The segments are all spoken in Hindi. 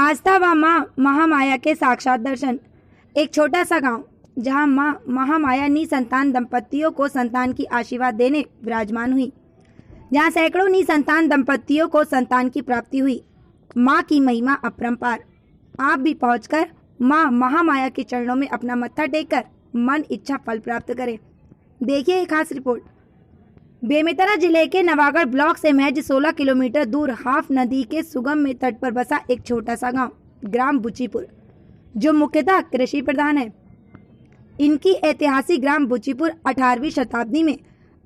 आस्था व माँ महामाया के साक्षात दर्शन। एक छोटा सा गांव जहां माँ महामाया निसंतान दंपतियों को संतान की आशीर्वाद देने विराजमान हुई, जहां सैकड़ों निसंतान दंपतियों को संतान की प्राप्ति हुई। माँ की महिमा अपरंपार। आप भी पहुंचकर माँ महामाया के चरणों में अपना मत्था टेककर मन इच्छा फल प्राप्त करें। देखिए एक खास रिपोर्ट। बेमेतरा जिले के नवागढ़ ब्लॉक से महज 16 किलोमीटर दूर हाफ नदी के सुगम तट पर बसा एक छोटा सा गांव ग्राम बुचीपुर, जो मुख्यतः कृषि प्रधान है। इनकी ऐतिहासिक ग्राम बुचीपुर 18वीं शताब्दी में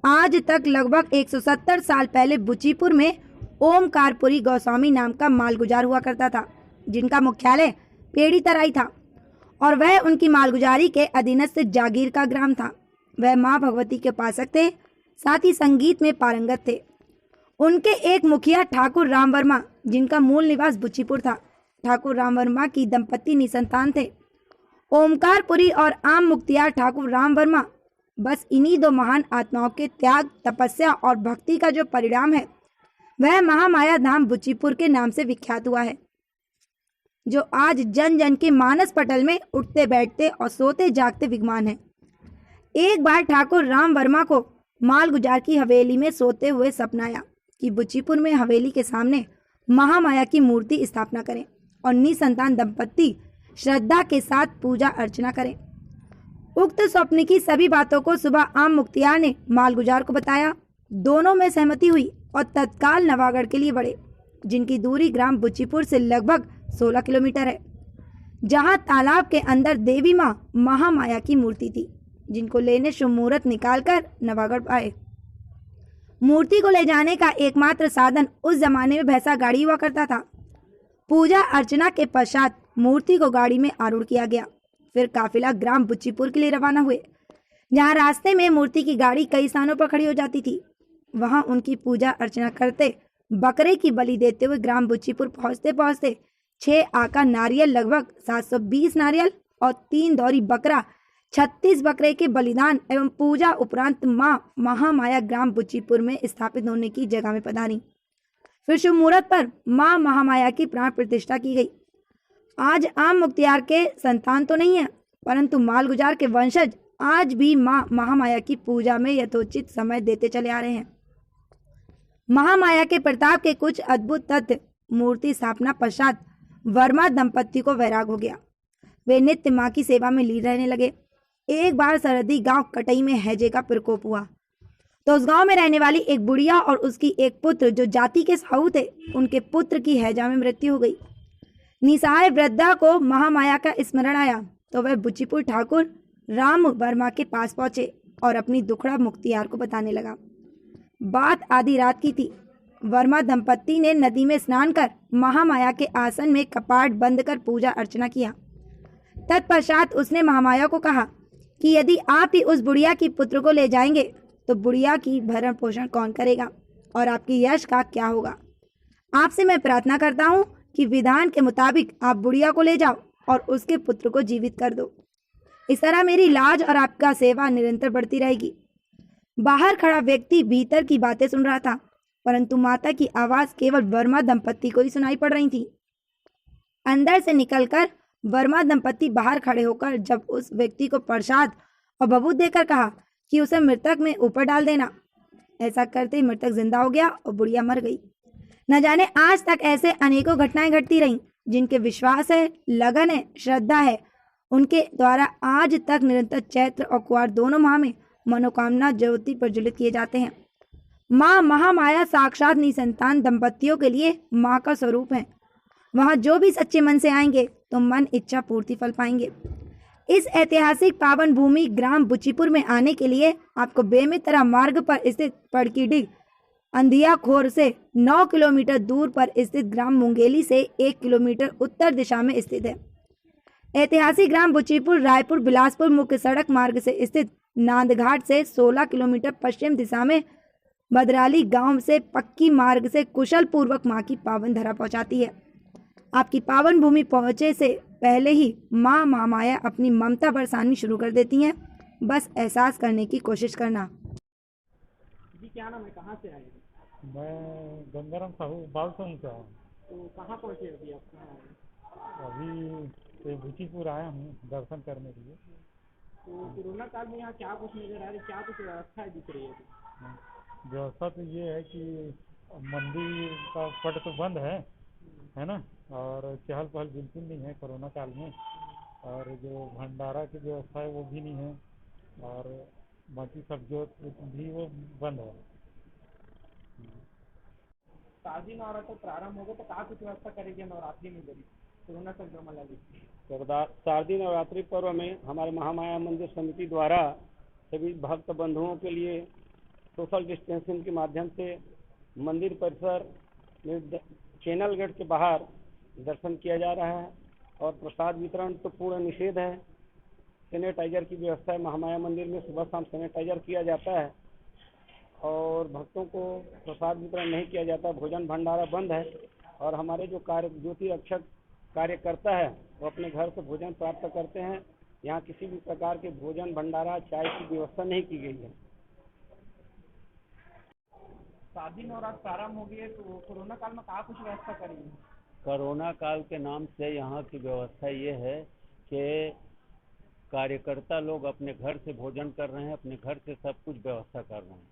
आज तक लगभग 170 साल पहले बुचीपुर में ओमकारपुरी गोस्वामी नाम का मालगुजार हुआ करता था, जिनका मुख्यालय पेड़ी तराई था और वह उनकी मालगुजारी के अधीनस्थ जागीर का ग्राम था। वह माँ भगवती के उपासक थे, साथ ही संगीत में पारंगत थे। उनके एक मुखिया ठाकुर राम वर्मा, जिनका मूल निवास बुचीपुर था। ठाकुर राम वर्मा की दंपत्ति निसंतान थे। ओमकारपुरी और आम मुख्तियार ठाकुर राम वर्मा बस इन्हीं दो महान आत्माओं के त्याग, तपस्या और भक्ति का जो परिणाम है, वह महामाया धाम बुचीपुर के नाम से विख्यात हुआ है, जो आज जन जन के मानस पटल में उठते बैठते और सोते जागते विद्यमान है। एक बार ठाकुर राम वर्मा को मालगुजार की हवेली में सोते हुए सपना आया कि बुचीपुर में हवेली के सामने महामाया की मूर्ति स्थापना करें और निसंतान दंपत्ति श्रद्धा के साथ पूजा अर्चना करें। उक्त स्वप्न की सभी बातों को सुबह आम मुख्तियार ने मालगुजार को बताया। दोनों में सहमति हुई और तत्काल नवागढ़ के लिए बढ़े, जिनकी दूरी ग्राम बुचीपुर से लगभग 16 किलोमीटर है, जहां तालाब के अंदर देवी माँ महामाया की मूर्ति थी, जिनको लेने शुभ मुहूर्त निकालकर नवागढ़ आए। मूर्ति को ले जाने का एकमात्र साधन उस जमाने में भैंसा गाड़ी हुआ करता था। पूजा अर्चना के पश्चात मूर्ति को गाड़ी में आरूढ़ किया गया। फिर काफिला ग्राम बुचीपुर के लिए रवाना हुए, जहां रास्ते में मूर्ति की गाड़ी कई स्थानों पर खड़ी हो जाती थी। वहां उनकी पूजा अर्चना करते, बकरे की बलि देते हुए ग्राम बुचीपुर पहुंचते पहुंचते 6 आका नारियल, लगभग 720 नारियल और 3 दौरी बकरा, 36 बकरे के बलिदान एवं पूजा उपरांत मां महामाया ग्राम बुचीपुर में स्थापित होने की जगह में पधारी। फिर शुभ मुहूर्त पर मां महामाया की प्राण प्रतिष्ठा की गई। आज आम मुख्तियार के संतान तो नहीं है, परंतु मालगुजार के वंशज आज भी मां महामाया की पूजा में यथोचित समय देते चले आ रहे हैं। महामाया के प्रताप के कुछ अद्भुत तथ्य। मूर्ति स्थापना पश्चात वर्मा दंपत्ति को वैराग हो गया। वे नित्य मां की सेवा में लीन रहने लगे। एक बार सरहदी गांव कटई में हैजे का प्रकोप हुआ, तो उस गांव में रहने वाली एक बुढ़िया और उसकी एक पुत्र, जो जाति के साहू थे, उनके पुत्र की हैजा में मृत्यु हो गई। निसहाय वृद्धा को महामाया का स्मरण आया, तो वह बुचीपुर ठाकुर राम वर्मा के पास पहुंचे और अपनी दुखड़ा मुख्तियार को बताने लगा। बात आधी रात की थी। वर्मा दंपत्ति ने नदी में स्नान कर महामाया के आसन में कपाट बंद कर पूजा अर्चना किया। तत्पश्चात उसने महामाया को कहा कि यदि आप ही उस बुढ़िया की पुत्र को ले जाएंगे तो बुढ़िया की भरण पोषण कौन करेगा और आपकी यश का क्या होगा। आपसे मैं प्रार्थना करता हूँ कि विधान के मुताबिक आप बुढ़िया को ले जाओ और उसके पुत्र को जीवित कर दो। इस तरह मेरी लाज और आपका सेवा निरंतर बढ़ती रहेगी। बाहर खड़ा व्यक्ति भीतर की बातें सुन रहा था, परंतु माता की आवाज केवल वर्मा दंपत्ति को ही सुनाई पड़ रही थी। अंदर से निकलकर वर्मा दंपत्ति बाहर खड़े होकर जब उस व्यक्ति को प्रसाद और भभूत देकर कहा कि उसे मृतक में ऊपर डाल देना। ऐसा करते ही मृतक जिंदा हो गया और बुढ़िया मर गई। न जाने आज तक ऐसे अनेकों घटनाएं घटती रहीं। जिनके विश्वास है, लगन है, श्रद्धा है, उनके द्वारा आज तक निरंतर चैत्र और कुआर दोनों माह में मनोकामना ज्योति प्रज्वलित किए जाते हैं। माँ महामाया साक्षात निसंतान दंपतियों के लिए माँ का स्वरूप है। वहाँ जो भी सच्चे मन से आएंगे तो मन इच्छा पूर्ति फल पाएंगे। इस ऐतिहासिक पावन भूमि ग्राम बुचीपुर में आने के लिए आपको बेमेतरा मार्ग पर स्थित पड़कीडीह अंधिया खोर से 9 किलोमीटर दूर पर स्थित ग्राम मुंगेली से 1 किलोमीटर उत्तर दिशा में स्थित है। ऐतिहासिक ग्राम बुचीपुर रायपुर बिलासपुर मुख्य सड़क मार्ग से स्थित नांदघाट से 16 किलोमीटर पश्चिम दिशा में बदराली गांव से पक्की मार्ग से कुशल पूर्वक मां की पावन धरा पहुंचाती है। आपकी पावन भूमि पहुंचे से पहले ही मां महामाया अपनी ममता बरसानी शुरू कर देती हैं। बस एहसास करने की कोशिश करना। जी क्या नाम है, कहाँ से आए? मैं गंगाराम साहू बालसों से हूँ। तो कहाँ पहुँचे अभी आप, कहाँ आए? अभी तो बूचीपुर आया हूँ दर्शन करने के लिए। तो कोरोना काल में यहाँ क्या कुछ नज़र आ रही, क्या कुछ व्यवस्था दिख रही है अभी? हाँ, व्यवस्था तो ये है कि मंदिर का पट तो बंद है ना। और चहल पहल बिल्कुल नहीं है कोरोना काल में। और जो भंडारा की व्यवस्था है वो भी नहीं है। और बाकी सब जो भी वो बंद है। शादी नवरात्र प्रारंभ हो गए तो कहाँ कुछ व्यवस्था करेगी नवरात्रि में बड़ी कोरोना संक्रमण लगी? शारदीय नवरात्रि पर्व में हमारे महामाया मंदिर समिति द्वारा सभी भक्त बंधुओं के लिए सोशल डिस्टेंसिंग के माध्यम से मंदिर परिसर में चैनल गेट के बाहर दर्शन किया जा रहा है। और प्रसाद वितरण तो पूर्ण निषेध है। सैनिटाइजर की व्यवस्था है, महामाया मंदिर में सुबह शाम सैनिटाइजर किया जाता है और भक्तों को प्रसाद वितरण नहीं किया जाता। भोजन भंडारा बंद है। और हमारे जो कार्य ज्योति रक्षक कार्यकर्ता है वो अपने घर से भोजन प्राप्त करते हैं। यहाँ किसी भी प्रकार के भोजन भंडारा चाय की व्यवस्था नहीं की गई है। शादी नवरात्र प्रारंभ हो गई है तो कोरोना काल में कहाँ कुछ व्यवस्था करेगी? कोरोना काल के नाम से यहाँ की व्यवस्था ये है कि कार्यकर्ता लोग अपने घर से भोजन कर रहे हैं, अपने घर से सब कुछ व्यवस्था कर रहे हैं।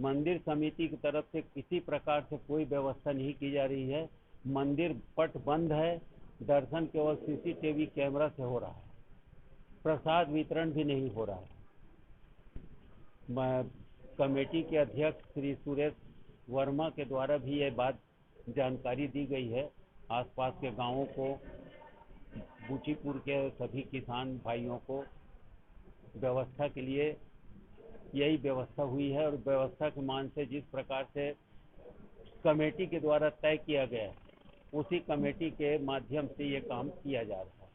मंदिर समिति की तरफ से किसी प्रकार से कोई व्यवस्था नहीं की जा रही है। मंदिर पट बंद है। दर्शन केवल सीसीटीवी कैमरा से हो रहा है। प्रसाद वितरण भी नहीं हो रहा है। कमेटी के अध्यक्ष श्री सुरेश वर्मा के द्वारा भी ये बात जानकारी दी गई है आसपास के गांवों को, बूचीपुर के सभी किसान भाइयों को। व्यवस्था के लिए यही व्यवस्था हुई है और व्यवस्था के मान से जिस प्रकार से कमेटी के द्वारा तय किया गया है उसी कमेटी के माध्यम से ये काम किया जा रहा है।